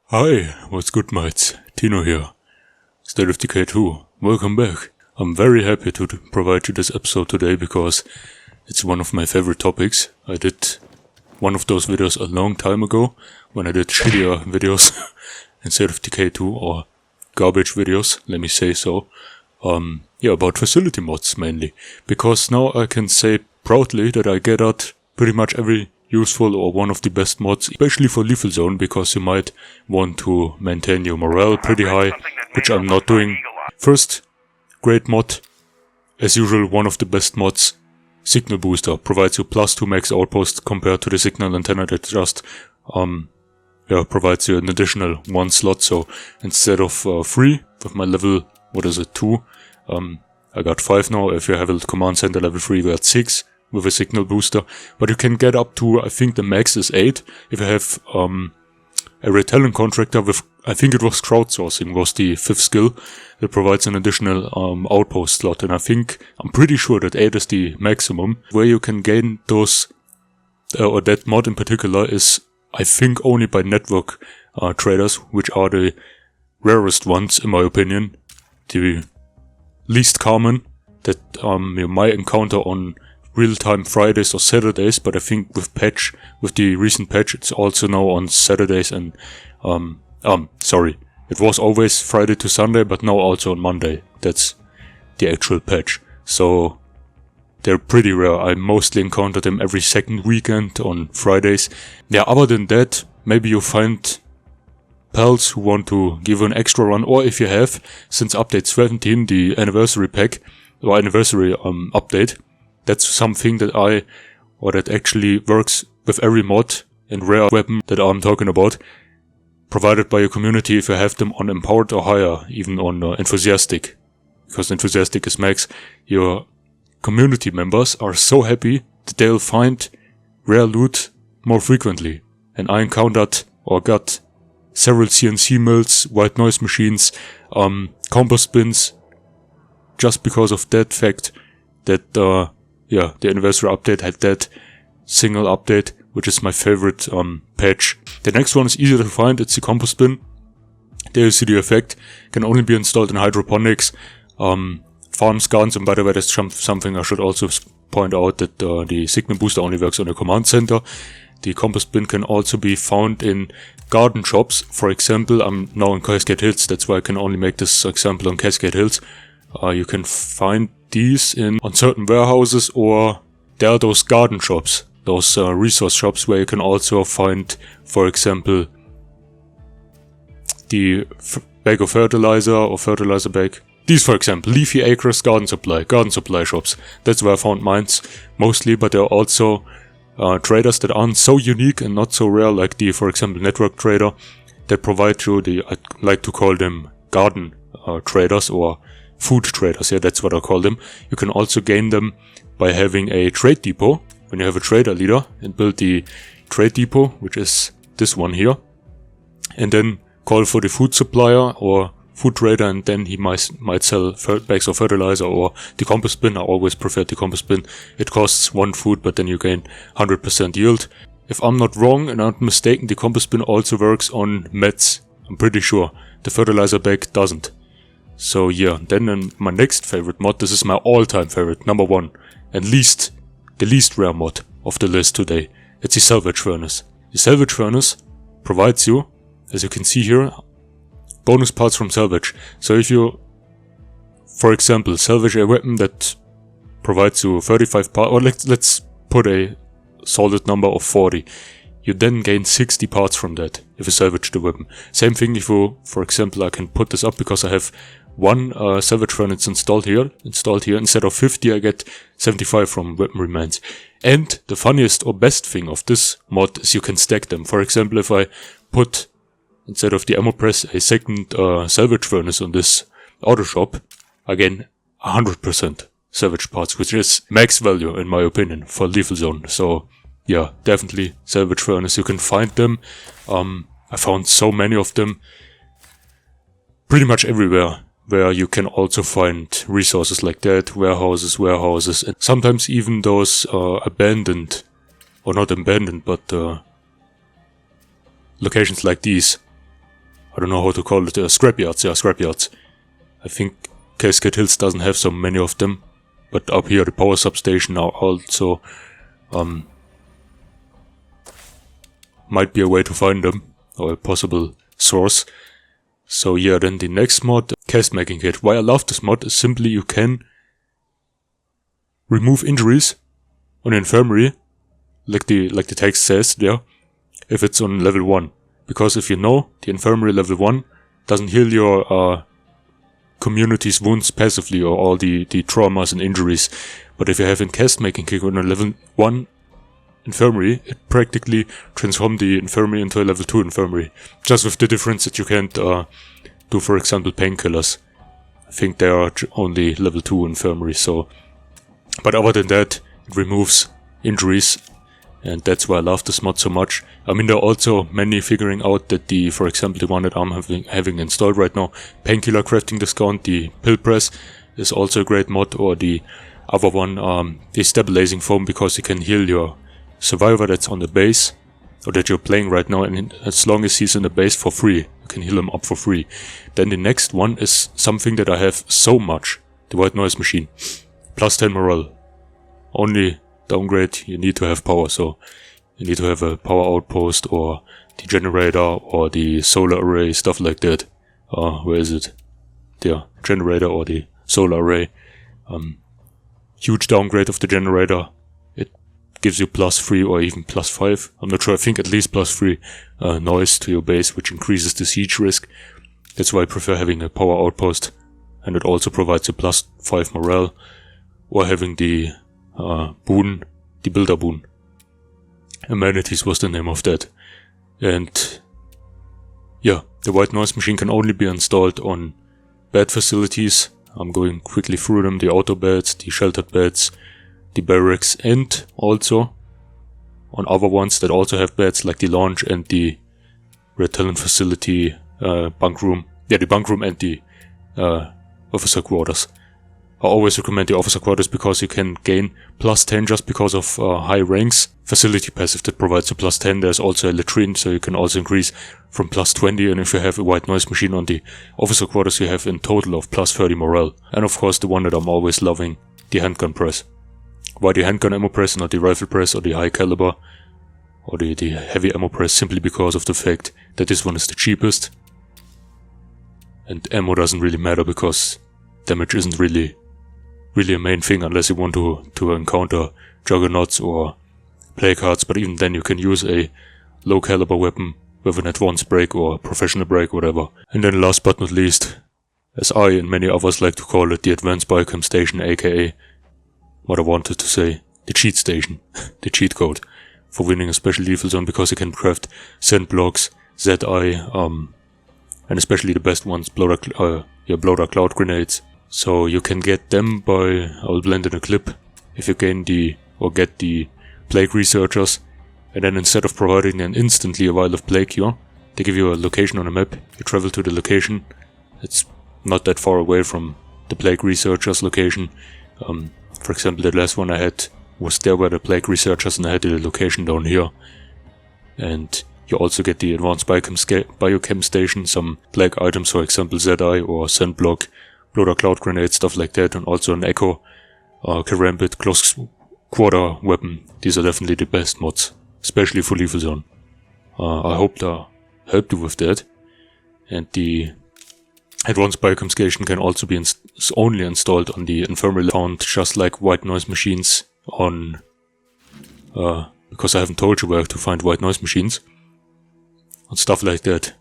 Hi, what's good mates? Tino here. State of Decay 2. Welcome back. I'm very happy to provide you this episode today because it's one of my favorite topics. I did one of those videos a long time ago when I did shittier videos in State of Decay 2 or garbage videos, let me say so. About facility mods mainly. Because now I can say proudly that I get out pretty much every useful or one of the best mods, especially for lethal zone, because you might want to maintain your morale pretty high, which I'm not doing. First, great mod, as usual one of the best mods, signal booster, provides you +2 max outpost compared to the signal antenna that just provides you an additional 1 slot. So instead of 3 with my level, 2, I got 5 now. If you have a command center level 3, we got 6 with a signal booster, but you can get up to, I think the max is 8 if you have a Radeon contractor with, I think it was crowdsourcing, was the 5th skill that provides an additional outpost slot, and I'm pretty sure that 8 is the maximum. Where you can gain those, or that mod in particular is, I think, only by network traders, which are the rarest ones in my opinion, the least common that you might encounter on real-time Fridays or Saturdays, but I think with the recent patch, it's also now on Saturdays and, it was always Friday to Sunday, but now also on Monday. That's the actual patch. So, they're pretty rare. I mostly encounter them every second weekend on Fridays. Yeah, other than that, maybe you find pals who want to give an extra run, or if you have, since update 17, the anniversary pack, or anniversary update, that's something that actually works with every mod and rare weapon that I'm talking about, provided by your community if you have them on empowered or higher, even on enthusiastic, because enthusiastic is max. Your community members are so happy that they'll find rare loot more frequently, and I encountered or got several CNC mills, white noise machines, compost bins, just because of that fact that the anniversary update had that single update, which is my favorite patch. The next one is easier to find, it's the compost bin. There you see the effect, can only be installed in hydroponics, farms, gardens, and by the way, that's something I should also point out, that the signal booster only works on the command center. The compost bin can also be found in garden shops. For example, I'm now in Cascade Hills, that's why I can only make this example on Cascade Hills. You can find these on certain warehouses, or there are those garden shops, those resource shops where you can also find, for example, the bag of fertilizer or fertilizer bag. These, for example, Leafy Acres garden supply shops. That's where I found mines mostly, but there are also traders that aren't so unique and not so rare, like the, for example, network trader that provide you I like to call them garden traders or food traders. Yeah, that's what I call them. You can also gain them by having a trade depot. When you have a trader leader and build the trade depot, which is this one here, and then call for the food supplier or food trader, and then he might sell bags of fertilizer or the compost bin. I always prefer the compost bin. It costs 1 food, but then you gain 100% yield. If I'm not wrong and I'm not mistaken, the compost bin also works on meds. I'm pretty sure. The fertilizer bag doesn't. So yeah, then in my next favorite mod, this is my all-time favorite, number 1, and the least rare mod of the list today. It's the Salvage Furnace. The Salvage Furnace provides you, as you can see here, bonus parts from Salvage. So if you, for example, salvage a weapon that provides you 35 parts, or let's put a solid number of 40, you then gain 60 parts from that if you salvage the weapon. Same thing if you, for example, I can put this up because I have one Salvage Furnace installed here. Instead of 50, I get 75 from weapon remains. And the funniest or best thing of this mod is you can stack them. For example, if I put, instead of the ammo press, a second Salvage Furnace on this auto shop, I gain 100% salvage parts, which is max value in my opinion for lethal zone. So yeah, definitely Salvage Furnace. You can find them. I found so many of them pretty much everywhere, where you can also find resources like that, warehouses, and sometimes even those abandoned, or not abandoned, but locations like these, I don't know how to call it, scrapyards, yeah, scrapyards. I think Cascade Hills doesn't have so many of them, but up here the power substation are also might be a way to find them, or a possible source. So yeah, then the next mod, cast making kit. Why I love this mod is simply you can remove injuries on the infirmary, like the text says there, if it's on level 1. Because if you know, the infirmary level 1 doesn't heal your community's wounds passively, or all the traumas and injuries. But if you have a cast making kit on a level 1 infirmary, it practically transforms the infirmary into a level 2 infirmary. Just with the difference that you can't do, for example, painkillers. I think they are only level 2 infirmary, so... But other than that, it removes injuries, and that's why I love this mod so much. I mean, there are also many figuring out that for example, the one that I'm having installed right now, Painkiller Crafting Discount, the Pill Press, is also a great mod, or the other one, the Stabilizing Foam, because you can heal your survivor that's on the base, or that you're playing right now, and as long as he's in the base for free, you can heal him up for free. Then the next one is something that I have so much, the White Noise Machine. Plus 10 morale. Only downgrade, you need to have power, so you need to have a power outpost, or the generator, or the solar array, stuff like that. Where is it? There, generator or the solar array. Huge downgrade of the generator. It gives you +3 or even +5. I'm not sure, I think at least +3 noise to your base, which increases the siege risk. That's why I prefer having a power outpost. And it also provides a +5 morale. Or having the boon, the builder boon. Amenities was the name of that. And yeah, the White Noise Machine can only be installed on bed facilities. I'm going quickly through them: the auto beds, the sheltered beds, the barracks, and also on other ones that also have beds, like the lounge and the Red Talon facility, bunk room. Yeah, the bunk room and the officer quarters. I always recommend the officer quarters because you can gain +10 just because of high ranks. Facility passive that provides a +10. There's also a latrine, so you can also increase from +20. And if you have a White Noise Machine on the officer quarters, you have in total of +30 morale. And of course the one that I'm always loving, the handgun press. Why the handgun ammo press, not the rifle press or the high caliber or the heavy ammo press? Simply because of the fact that this one is the cheapest. And ammo doesn't really matter because damage isn't really a main thing unless you want to encounter juggernauts or plague hearts, but even then you can use a low caliber weapon with an advanced break or professional break, whatever. And then last but not least, as I and many others like to call it, the advanced biochem station, aka what I wanted to say, the cheat station, the cheat code for winning a special lethal zone, because you can craft sand blocks, ZI, and especially the best ones, blow dark cloud grenades. So you can get them by, I will blend in a clip, if you get the plague researchers, and then instead of providing an instantly a vial of plague cure, they give you a location on a map. You travel to the location. It's not that far away from the plague researchers location. For example, the last one I had was there where the plague researchers, and I had the location down here. And you also get the advanced biochem station, some plague items, for example ZI or sand block, blow cloud grenade, stuff like that, and also an echo, karambit, close quarter weapon. These are definitely the best mods, especially for lethal zone. I hope that helped you with that. And the advanced biochem station can also be only installed on the infirmary account, just like White Noise Machines on, because I haven't told you where to find White Noise Machines, and stuff like that.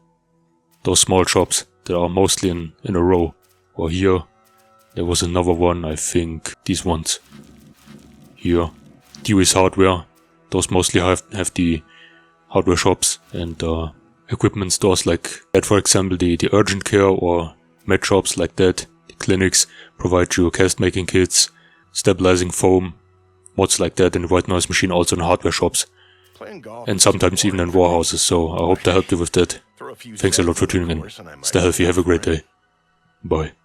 Those small shops that are mostly in a row. Or here, there was another one, I think, these ones. Here, Dewey's Hardware, those mostly have the hardware shops and equipment stores like that, for example, the urgent care or med shops like that. The clinics provide you cast making kits, stabilizing foam, mods like that, and the White Noise Machine also in hardware shops. And sometimes even in warehouses, so I hope that helped you with that. Thanks a lot for tuning in. Stay healthy, have a great day. Bye.